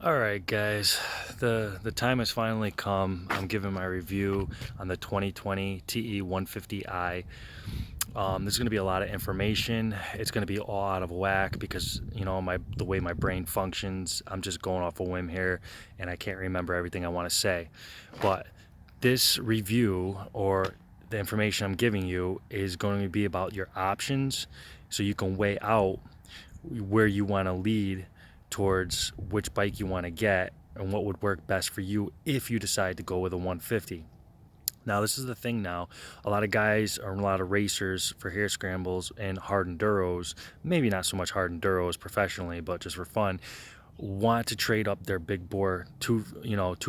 All right, guys, the time has finally come. I'm giving my review on the 2020 TE 150i. There's going to be a lot of information. It's going to be all out of whack because the way my brain functions. I'm just going off a whim here, and I can't remember everything I want to say. But this review, or the information I'm giving you, is going to be about your options, so you can weigh out where you want to lead towards which bike you want to get and what would work best for you if you decide to go with a 150. Now, this is the thing now. A lot of guys or a lot of racers for hair scrambles and hard enduros, maybe not so much hard enduros professionally, but just for fun, want to trade up their big bore two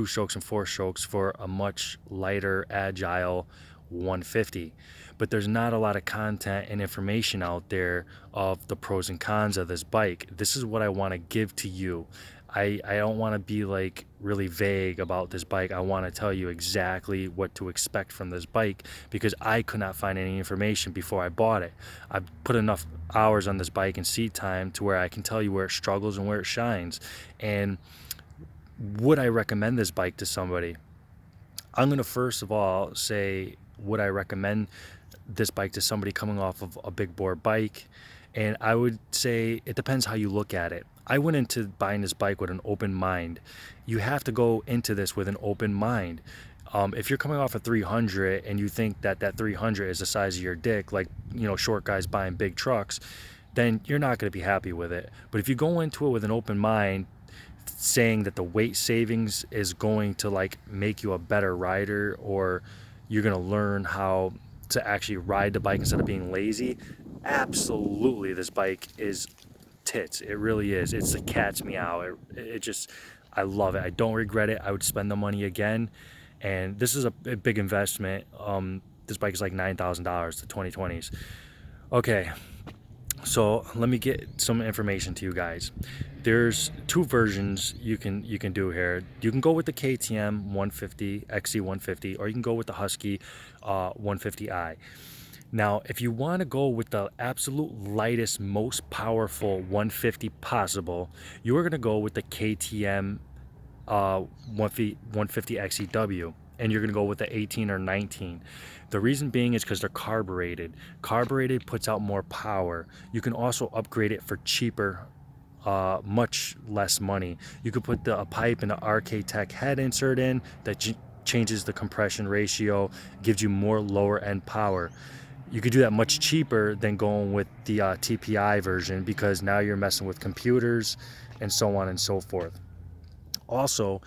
strokes and four strokes for a much lighter, agile 150. But there's not a lot of content and information out there of the pros and cons of this bike. This is what I want to give to you. I don't want to be like really vague about this bike. I want to tell you exactly what to expect from this bike because I could not find any information before I bought it. I put enough hours on this bike and seat time to where I can tell you where it struggles and where it shines. And would I recommend this bike to somebody? I'm going to first of all say, would I recommend this bike to somebody coming off of a big bore bike? And I would say it depends how you look at it. I went into buying this bike with an open mind. You have to go into this with an open mind. If you're coming off a 300 and you think that that 300 is the size of your dick, like, short guys buying big trucks, then you're not going to be happy with it. But if you go into it with an open mind, saying that the weight savings is going to like make you a better rider, or you're going to learn how to actually ride the bike instead of being lazy, absolutely, this bike is tits. It really is. It's the cat's meow. It just, I love it. I don't regret it. I would spend the money again. And this is a big investment. This bike is like $9,000, the 2020s. Okay, so let me get some information to you guys. There's two versions you can do here. You can go with the KTM 150 XC 150, or you can go with the Husky 150i. Now, if you want to go with the absolute lightest, most powerful 150 possible, you are going to go with the KTM 150 XEW, and you're going to go with the 18 or 19. The reason being is because they're carbureted. Carbureted puts out more power. You can also upgrade it for cheaper, much less money. You could put a pipe and an RK Tech head insert in that changes the compression ratio, gives you more lower end power. You could do that much cheaper than going with the TPI version, because now you're messing with computers and so on and so forth. Also,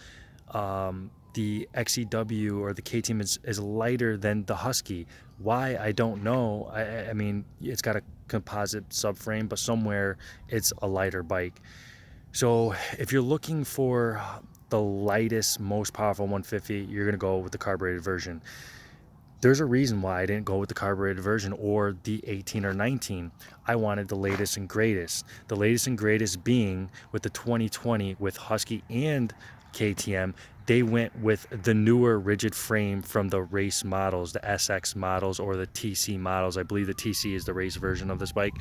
the XEW or the KTM is lighter than the Husky. Why, I don't know. I mean, it's got a composite subframe, but somewhere it's a lighter bike. So if you're looking for the lightest, most powerful 150, you're going to go with the carbureted version. There's a reason why I didn't go with the carbureted version or the 18 or 19. I wanted the latest and greatest. The latest and greatest being with the 2020 with Husky and KTM, they went with the newer rigid frame from the race models, the SX models or the TC models. I believe the TC is the race version of this bike.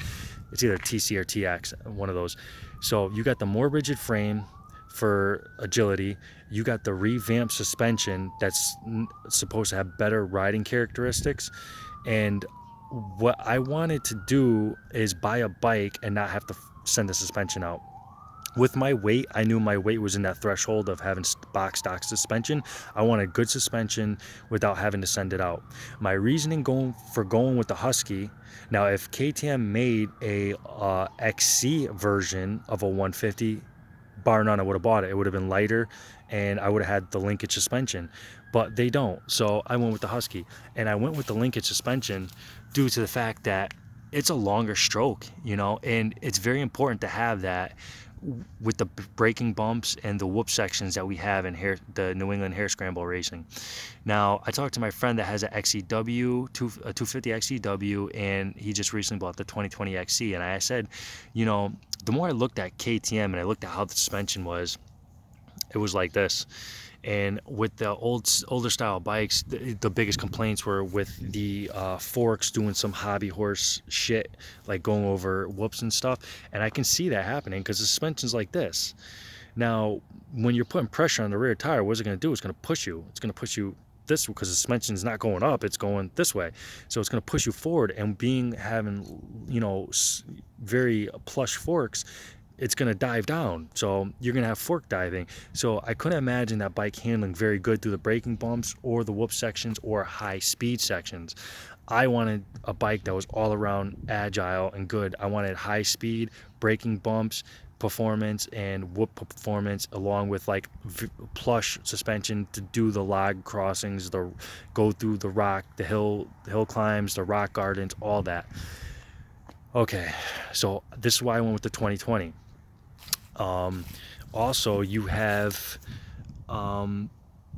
It's either TC or TX, one of those. So you got the more rigid frame for agility. You got the revamped suspension that's supposed to have better riding characteristics. And what I wanted to do is buy a bike and not have to send the suspension out. With my weight, I knew my weight was in that threshold of having box stock suspension. I wanted good suspension without having to send it out. My reasoning going with the Husky, now if KTM made a XC version of a 150, bar none, I would have bought it. It would have been lighter and I would have had the linkage suspension, but they don't. So I went with the Husky, and I went with the linkage suspension due to the fact that it's a longer stroke, and it's very important to have that with the braking bumps and the whoop sections that we have in the New England hair scramble racing. Now, I talked to my friend that has an XEW, a 250 XEW, and he just recently bought the 2020 XC. And I said, the more I looked at KTM and I looked at how the suspension was, it was like this. And with the older style bikes, the biggest complaints were with the forks doing some hobby horse shit, like going over whoops and stuff. And I can see that happening because the suspension's like this. Now, when you're putting pressure on the rear tire, what's it going to do? It's going to push you. It's going to push you this, because the suspension is not going up, it's going this way. So it's going to push you forward, and having, you know, very plush forks, it's going to dive down. So you're going to have fork diving. So I couldn't imagine that bike handling very good through the braking bumps or the whoop sections or high speed sections. I wanted a bike that was all around agile and good. I wanted high speed, braking bumps, performance, and whoop performance, along with like plush suspension to do the log crossings, the go through the rock, the hill climbs, the rock gardens, all that. Okay, so this is why I went with the 2020. Also, you have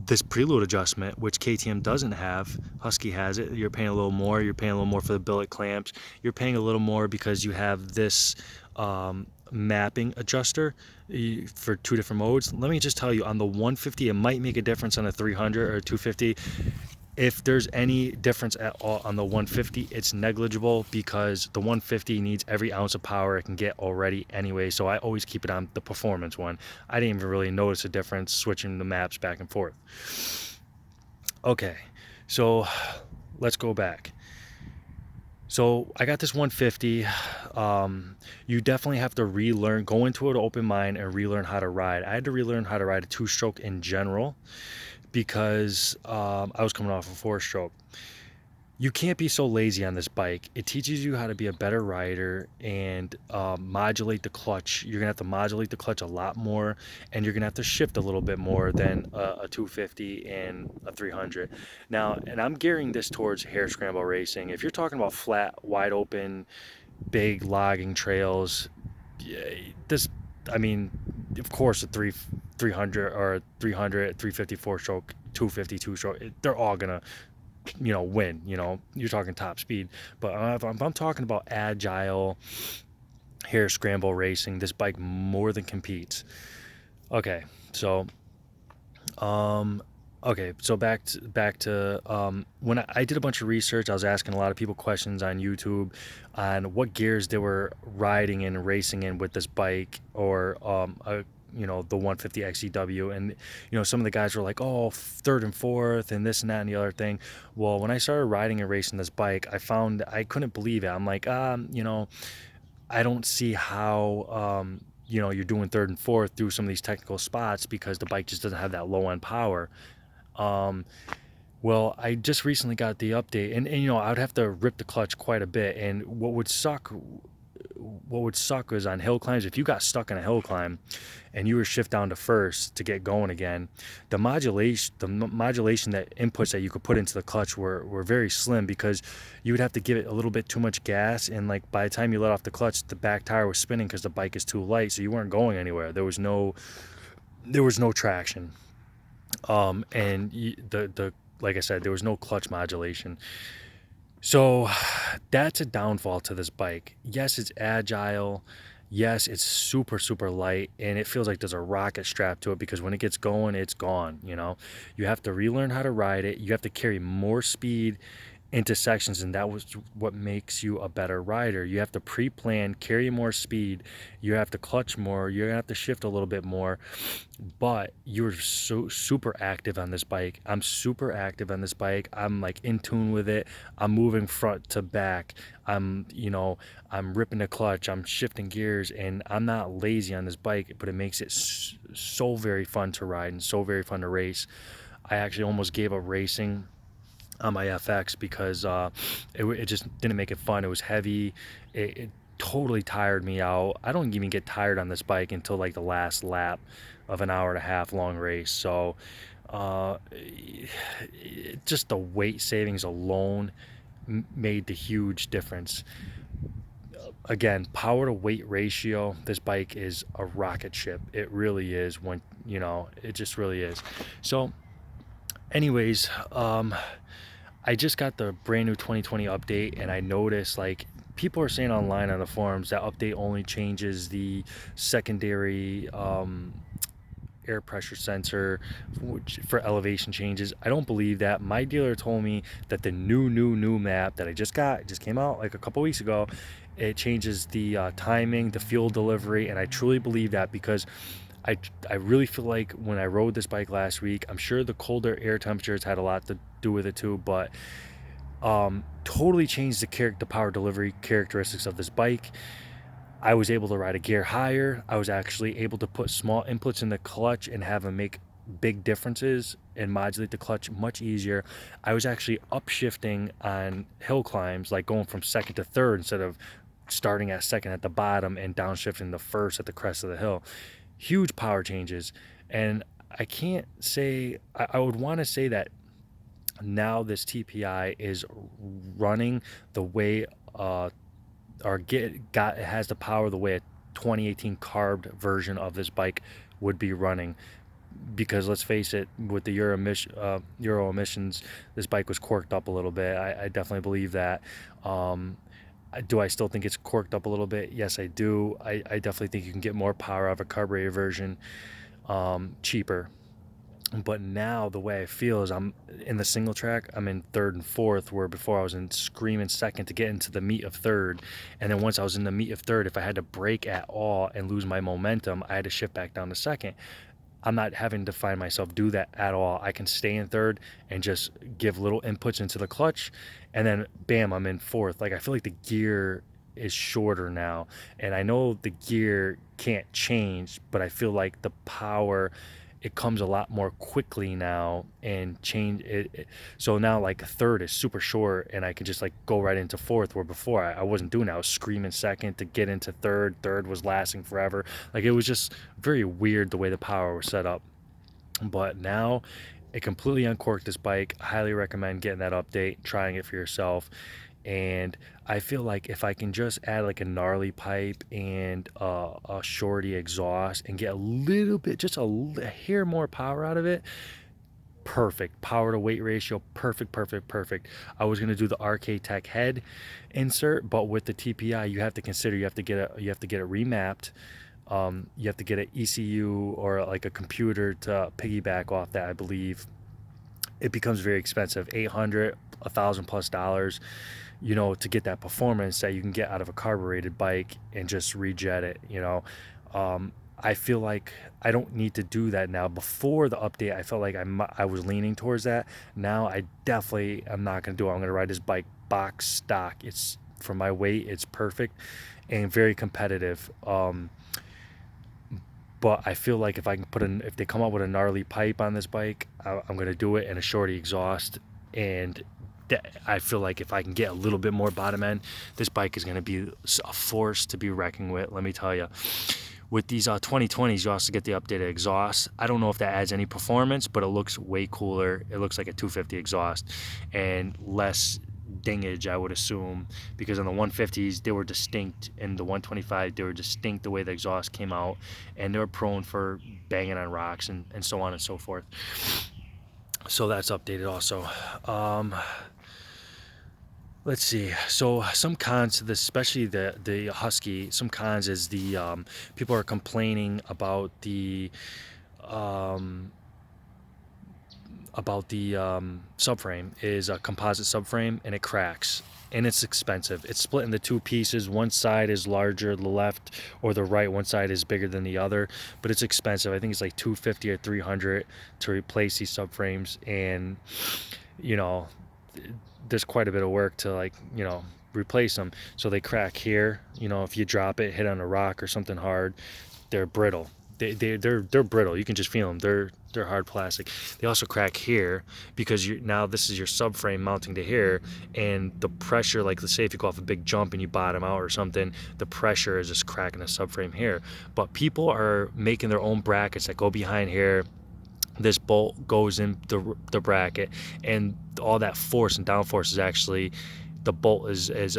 this preload adjustment, which KTM doesn't have. Husky has it. You're paying a little more. You're paying a little more for the billet clamps. You're paying a little more because you have this mapping adjuster for 2 different modes. Let me just tell you, on the 150, it might make a difference on a 300 or 250. If there's any difference at all on the 150, it's negligible, because the 150 needs every ounce of power it can get already anyway, so I always keep it on the performance one. I didn't even really notice a difference switching the maps back and forth. Okay, so let's go back. So I got this 150. You definitely have to relearn, go into it open mind and relearn how to ride. I had to relearn how to ride a 2-stroke in general, because I was coming off a 4-stroke. You can't be so lazy on this bike. It teaches you how to be a better rider and modulate the clutch. You're gonna have to modulate the clutch a lot more, and you're gonna have to shift a little bit more than a 250 and a 300. Now, and I'm gearing this towards hare scramble racing. If you're talking about flat, wide open, big logging trails, this, I mean, of course, a 300 or 300, 350 4-stroke, 250 2-stroke, they're all gonna, you know, win. You know, you're talking top speed. But if I'm talking about agile hare scramble racing, this bike more than competes. Okay, so back to when I did a bunch of research. I was asking a lot of people questions on YouTube on what gears they were riding in and racing in with this bike, or you know, the 150 XEW. And you know, some of the guys were like, oh, third and fourth and this and that and the other thing. Well, when I started riding and racing this bike, I found I couldn't believe it. I'm like, you know, I don't see how you know, you're doing third and fourth through some of these technical spots, because the bike just doesn't have that low end power. Well, I just recently got the update, and you know, I would have to rip the clutch quite a bit. And what would suck is on hill climbs, if you got stuck in a hill climb and you were shift down to first to get going again, the modulation that inputs that you could put into the clutch were very slim, because you would have to give it a little bit too much gas, and like by the time you let off the clutch, the back tire was spinning because the bike is too light, so you weren't going anywhere. There was no traction. And the like I said, there was no clutch modulation. So that's a downfall to this bike. Yes, it's agile. Yes, it's super, super light, and it feels like there's a rocket strapped to it, because when it gets going, it's gone. You know, you have to relearn how to ride it. You have to carry more speed into sections, and that was what makes you a better rider. You have to pre-plan, carry more speed, you have to clutch more, you're gonna have to shift a little bit more, but you're so super active on this bike. I'm super active on this bike. I'm like in tune with it. I'm moving front to back. I'm, you know, I'm ripping the clutch, I'm shifting gears, and I'm not lazy on this bike, but it makes it so very fun to ride and so very fun to race. I actually almost gave up racing on my FX, because it just didn't make it fun. It was heavy. It totally tired me out. I don't even get tired on this bike until like the last lap of an hour and a half long race. So just the weight savings alone made the huge difference. Again, power to weight ratio, this bike is a rocket ship. It really is. When, you know, it just really is. So anyways, I just got the brand new 2020 update, and I noticed, like, people are saying online on the forums that update only changes the secondary air pressure sensor for elevation changes. I don't believe that. My dealer told me that the new map that I just got, it just came out like a couple weeks ago, it changes the timing, the fuel delivery, and I truly believe that, because I really feel like when I rode this bike last week, I'm sure the colder air temperatures had a lot to do with it too, but totally changed the power delivery characteristics of this bike. I was able to ride a gear higher. I was actually able to put small inputs in the clutch and have them make big differences and modulate the clutch much easier. I was actually upshifting on hill climbs, like going from second to third instead of starting at second at the bottom and downshifting the first at the crest of the hill. Huge power changes. And I can't say, I would want to say that now this TPI is running the way it has the power the way a 2018 carbed version of this bike would be running. Because let's face it, with the Euro emissions, this bike was corked up a little bit. I definitely believe that. Do I still think it's corked up a little bit? Yes, I do. I definitely think you can get more power out of a carbureted version, cheaper. But now the way I feel is I'm in the single track, I'm in third and fourth, where before I was in screaming second to get into the meat of third. And then once I was in the meat of third, if I had to brake at all and lose my momentum, I had to shift back down to second. I'm not having to find myself do that at all. I can stay in third and just give little inputs into the clutch, and then bam, I'm in fourth. Like, I feel like the gear is shorter now, and I know the gear can't change, but I feel like the power, it comes a lot more quickly now and change it. So now like third is super short and I can just like go right into fourth, where before I wasn't doing that. I was screaming second to get into third was lasting forever. Like, it was just very weird the way the power was set up. But now it completely uncorked this bike. Highly recommend getting that update, trying it for yourself. And I feel like if I can just add like a gnarly pipe and a shorty exhaust and get a little bit, just a hair more power out of it, perfect. Power to weight ratio, perfect. I was gonna do the RK Tech head insert, but with the TPI, you have to consider you have to get it remapped. You have to get an ECU or like a computer to piggyback off that. I believe it becomes very expensive, $800, $1,000+, to get that performance that you can get out of a carbureted bike and just rejet it. I feel like I don't need to do that now. Before the update, I felt like I was leaning towards that. Now I definitely am not going to do it. I'm going to ride this bike box stock. It's, for my weight, it's perfect and very competitive. But I feel like if they come up with a gnarly pipe on this bike, I'm going to do it, and a shorty exhaust. And I feel like if I can get a little bit more bottom end, this bike is going to be a force to be reckoned with. Let me tell you. With these 2020s, you also get the updated exhaust. I don't know if that adds any performance, but it looks way cooler. It looks like a 250 exhaust and less dingage, I would assume, because in the 150s they were distinct, in the 125 they were distinct the way the exhaust came out, and they were prone for banging on rocks and so on and so forth. So that's updated also. Let's see. So some cons to this, especially the Husky, some cons is the people are complaining about the subframe is a composite subframe, and it cracks, and it's expensive. It's split into two pieces. One side is larger, the left or the right. One side is bigger than the other, but it's expensive. I think it's like $250 or $300 to replace these subframes, and there's quite a bit of work to replace them. So they crack here. If you drop it, hit on a rock or something hard, they're brittle. They're brittle. You can just feel them. They're hard plastic. They also crack here because now this is your subframe mounting to here, and the pressure, like let's say if you go off a big jump and you bottom out or something, the pressure is just cracking the subframe here. But people are making their own brackets that go behind here. This bolt goes in the bracket, and all that force and downforce is actually, the bolt is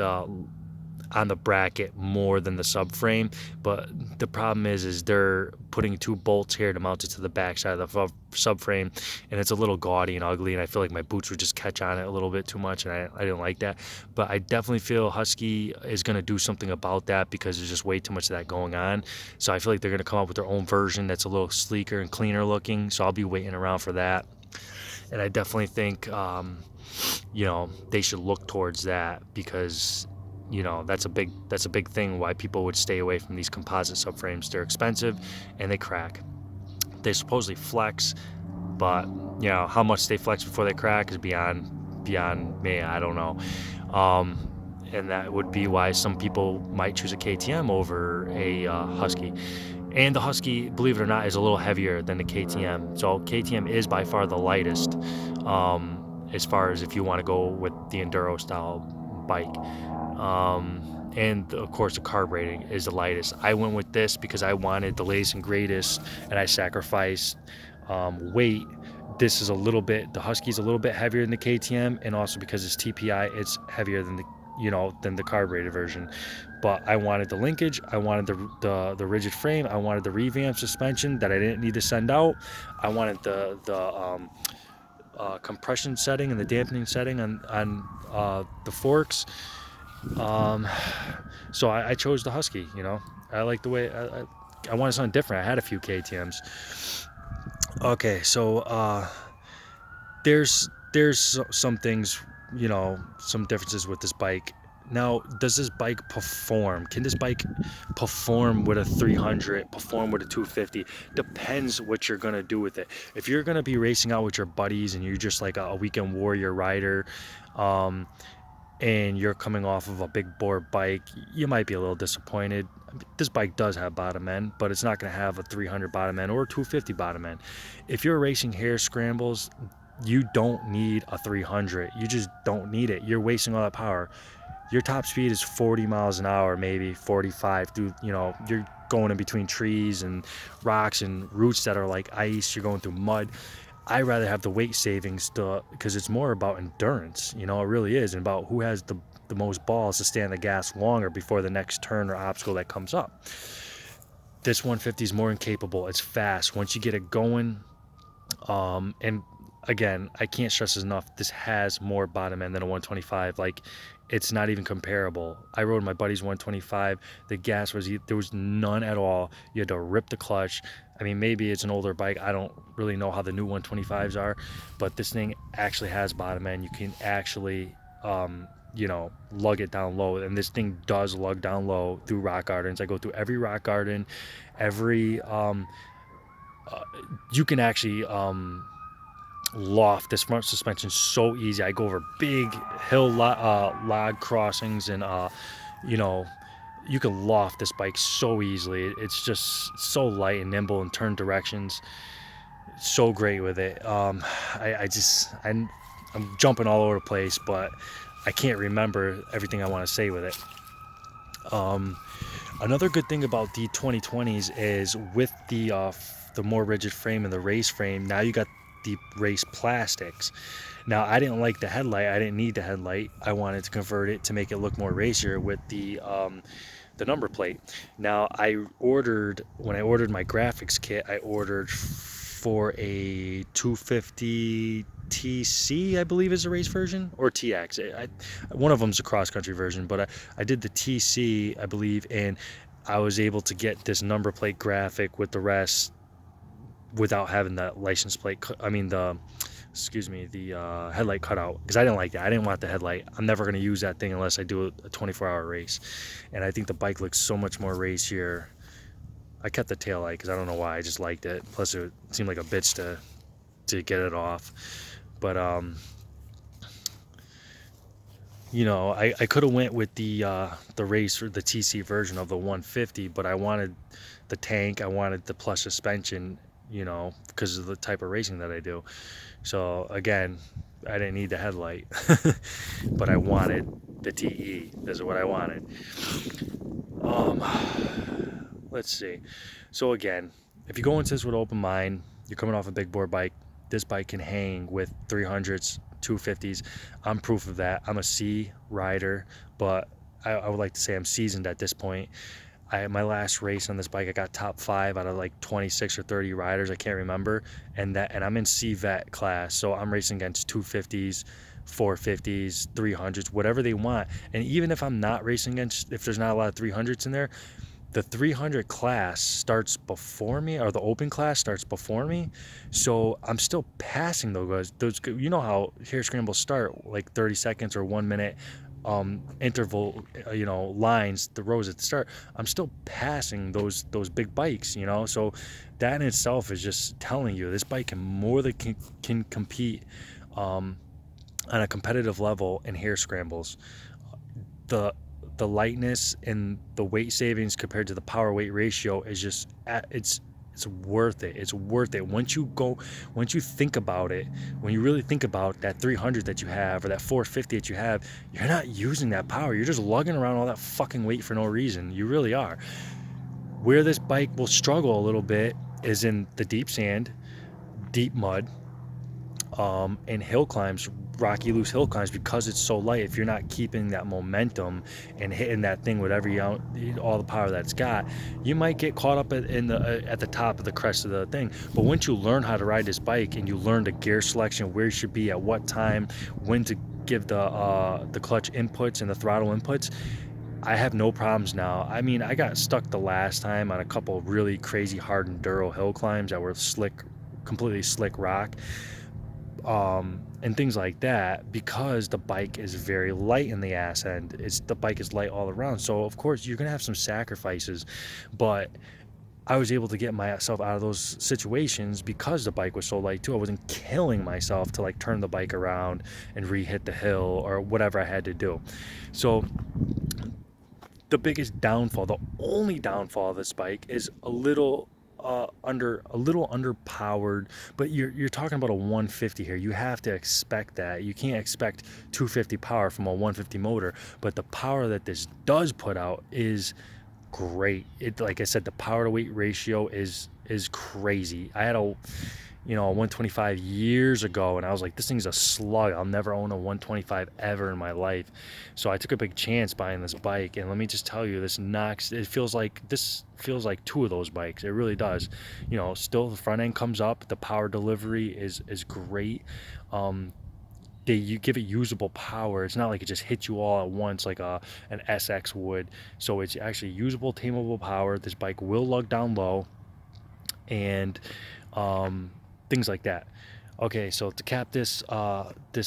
on the bracket more than the subframe. But the problem is they're putting two bolts here to mount it to the back side of the subframe, and it's a little gaudy and ugly, and I feel like my boots would just catch on it a little bit too much, and I didn't like that. But I definitely feel Husky is going to do something about that, because there's just way too much of that going on. So I feel like they're going to come up with their own version that's a little sleeker and cleaner looking, so I'll be waiting around for that. And I definitely think they should look towards that, because you know, that's a big thing why people would stay away from these composite subframes. They're expensive and they crack. They supposedly flex, but you know how much they flex before they crack is beyond me. I don't know. And that would be why some people might choose a KTM over a Husky. And the Husky, believe it or not, is a little heavier than the KTM. So KTM is by far the lightest, as far as if you want to go with the enduro style bike. And of course the carb rating is the lightest. I went with this because I wanted the latest and greatest, and I sacrificed weight. This is a little bit, the Husky's a little bit heavier than the KTM, and also because it's TPI, it's heavier than the carbureted version. But I wanted the linkage, I wanted the rigid frame, I wanted the revamped suspension that I didn't need to send out. I wanted the compression setting and the dampening setting on the forks. So I chose the Husky. I like the way I wanted something different. I had a few KTMs. Okay, so there's some things, some differences with this bike. Now, does this bike perform? Can this bike perform with a 300, perform with a 250? Depends what you're going to do with it. If you're going to be racing out with your buddies and you're just like a weekend warrior rider, and you're coming off of a big bore bike, you might be a little disappointed. This bike does have bottom end, but it's not going to have a 300 bottom end or a 250 bottom end. If you're racing hare scrambles, you don't need a 300. You just don't need it. You're wasting all that power. Your top speed is 40 miles an hour, maybe 45 through, you're going in between trees and rocks and roots that are like ice. You're going through mud. I rather have the weight savings because it's more about endurance. It really is, and about who has the most balls to stay on the gas longer before the next turn or obstacle that comes up. This 150 is more incapable. It's fast once you get it going. And again, I can't stress this enough. This has more bottom end than a 125. Like, it's not even comparable. I rode my buddy's 125. The gas there was none at all. You had to rip the clutch. I mean, maybe it's an older bike. I don't really know how the new 125s are, but this thing actually has bottom end. You can actually, lug it down low, and this thing does lug down low through rock gardens. I go through every rock garden, you can actually loft this front suspension so easy. I go over big hill log crossings, and you can loft this bike so easily. It's just so light and nimble in turn directions. So great with it. I'm jumping all over the place, but I can't remember everything I want to say with it. Another good thing about the 2020s is with the more rigid frame and the race frame, now you got the race plastics. Now, I didn't like the headlight. I didn't need the headlight. I wanted to convert it to make it look more racier with the number plate. Now, when I ordered my graphics kit, I ordered for a 250 TC, I believe is the race version, or TX. One of them's a cross-country version, but I did the TC, I believe, and I was able to get this number plate graphic with the rest without having the license plate. The headlight cut out, because I didn't like that. I didn't want the headlight. I'm never going to use that thing unless I do a 24-hour race, and I think the bike looks so much more racier. I kept the tail light because I don't know why. I just liked it. Plus, it seemed like a bitch to get it off. But I could have went with the race or the TC version of the 150, but I wanted the tank. I wanted the plush suspension, because of the type of racing that I do. So again, I didn't need the headlight, but I wanted the TE. This is what I wanted. Let's see. So again, if you go into this with an open mind, you're coming off a big bore bike, this bike can hang with 300s, 250s. I'm proof of that. I'm a C rider, but I would like to say I'm seasoned at this point. My last race on this bike, I got top 5 out of like 26 or 30 riders. I can't remember. And I'm in C vet class. So I'm racing against 250s, 450s, 300s, whatever they want. And even if I'm not racing against, if there's not a lot of 300s in there, the 300 class starts before me, or the open class starts before me. So I'm still passing those guys. How hare scrambles start, like 30 seconds or 1 minute interval, lines, the rows at the start, I'm still passing those big bikes, so that in itself is just telling you this bike can more than can compete on a competitive level in hare scrambles. the the lightness and the weight savings compared to the power weight ratio is just it's worth it. It's worth it once you think about it. When you really think about that 300 that you have or that 450 that you have, you're not using that power. You're just lugging around all that fucking weight for no reason. You really are. Where this bike will struggle a little bit is in the deep sand, deep mud, and hill climbs, rocky loose hill climbs, because it's so light. If you're not keeping that momentum and hitting that thing with all the power that's got, you might get caught up at the top of the crest of the thing. But once you learn how to ride this bike and you learn the gear selection, where you should be at what time, when to give the clutch inputs and the throttle inputs, I have no problems now. I mean, I got stuck the last time on a couple of really crazy hard enduro hill climbs that were completely slick rock, and things like that, because the bike is very light in the ass end. The bike is light all around, so of course you're gonna have some sacrifices, but I was able to get myself out of those situations because the bike was so light too. I wasn't killing myself to like turn the bike around and re-hit the hill or whatever I had to do. So the biggest downfall, the only downfall of this bike, is a little underpowered. But you're talking about a 150 here. You have to expect that. You can't expect 250 power from a 150 motor, but the power that this does put out is great. Like I said, the power to weight ratio is crazy. I had a 125 years ago, and I was like, this thing's a slug. I'll never own a 125 ever in my life. So I took a big chance buying this bike, and let me just tell you, this feels like two of those bikes. It really does. Still the front end comes up, the power delivery is great. You give it usable power. It's not like it just hits you all at once like an SX would. So it's actually usable, tameable power. This bike will lug down low, and things like that. Okay, so to cap this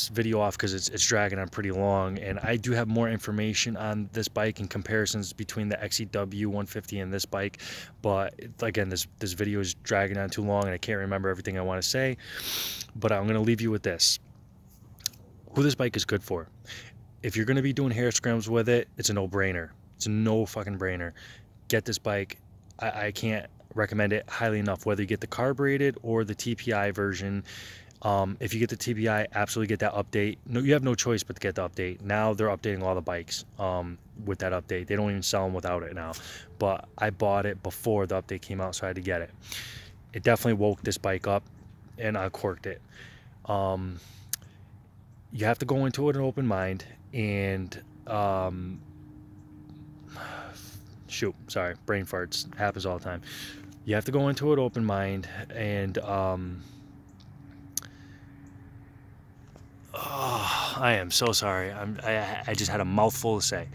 video off, because it's dragging on pretty long, and I do have more information on this bike and comparisons between the XEW 150 and this bike, but again, this video is dragging on too long and I can't remember everything I want to say. But I'm going to leave you with this: who this bike is good for. If you're going to be doing hare scrams with it, it's a no-brainer. It's a no fucking brainer. Get this bike. I can't recommend it highly enough, whether you get the carbureted or the TPI version. If you get the TPI, absolutely get that update. No, you have no choice but to get the update. Now they're updating all the bikes with that update. They don't even sell them without it now, but I bought it before the update came out, so I had to get it. It definitely woke this bike up, and I corked it. You have to go into it an open mind, and brain farts happens all the time. You have to go into it open mind, and I am so sorry. I just had a mouthful to say.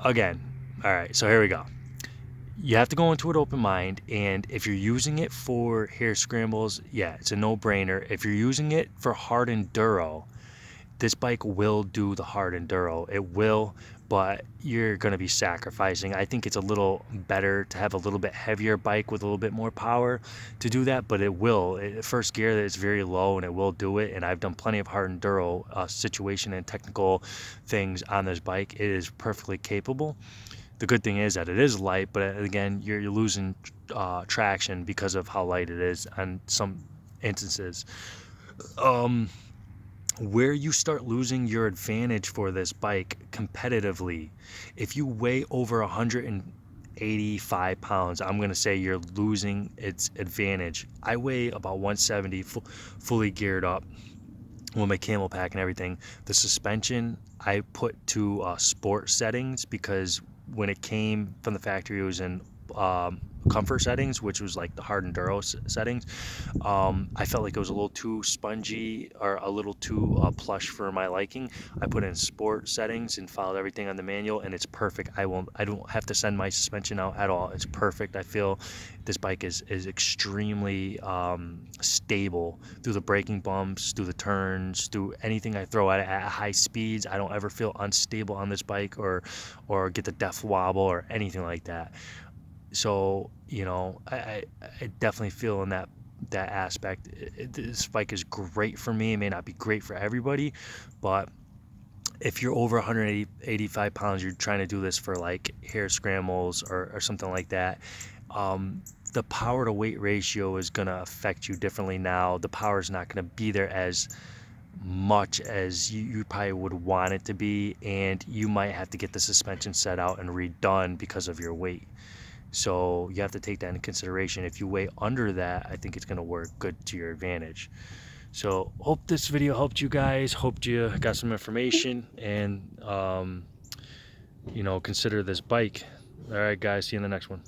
Again, all right, so here we go. You have to go into it open mind, and if you're using it for hare scrambles, yeah, it's a no-brainer. If you're using it for hard enduro, this bike will do the hard enduro. It will, but you're going to be sacrificing. I think it's a little better to have a little bit heavier bike with a little bit more power to do that, but it will. First gear is very low, and it will do it, and I've done plenty of hard enduro situation and technical things on this bike. It is perfectly capable. The good thing is that it is light, but again, you're losing traction because of how light it is on some instances. Where you start losing your advantage for this bike competitively, if you weigh over 185 pounds, I'm going to say you're losing its advantage. I weigh about 170 fully geared up with my camel pack and everything. The suspension I put to sport settings, because when it came from the factory, it was in comfort settings, which was like the hard enduro settings. I felt like it was a little too spongy or a little too plush for my liking. I put in sport settings and followed everything on the manual, and it's perfect. I don't have to send my suspension out at all. It's perfect. I feel this bike is extremely stable through the braking bumps, through the turns, through anything I throw at high speeds. I don't ever feel unstable on this bike or get the death wobble or anything like that. So, you know, I definitely feel in that aspect. This bike is great for me. It may not be great for everybody, but if you're over 185 pounds, you're trying to do this for like hair scrambles or something like that. The power to weight ratio is going to affect you differently now. The power is not going to be there as much as you probably would want it to be, and you might have to get the suspension set out and redone because of your weight. So you have to take that into consideration. If you weigh under that, I think it's going to work good to your advantage. So hope this video helped you guys. Hope you got some information, and you know, consider this bike. All right, guys, see you in the next one.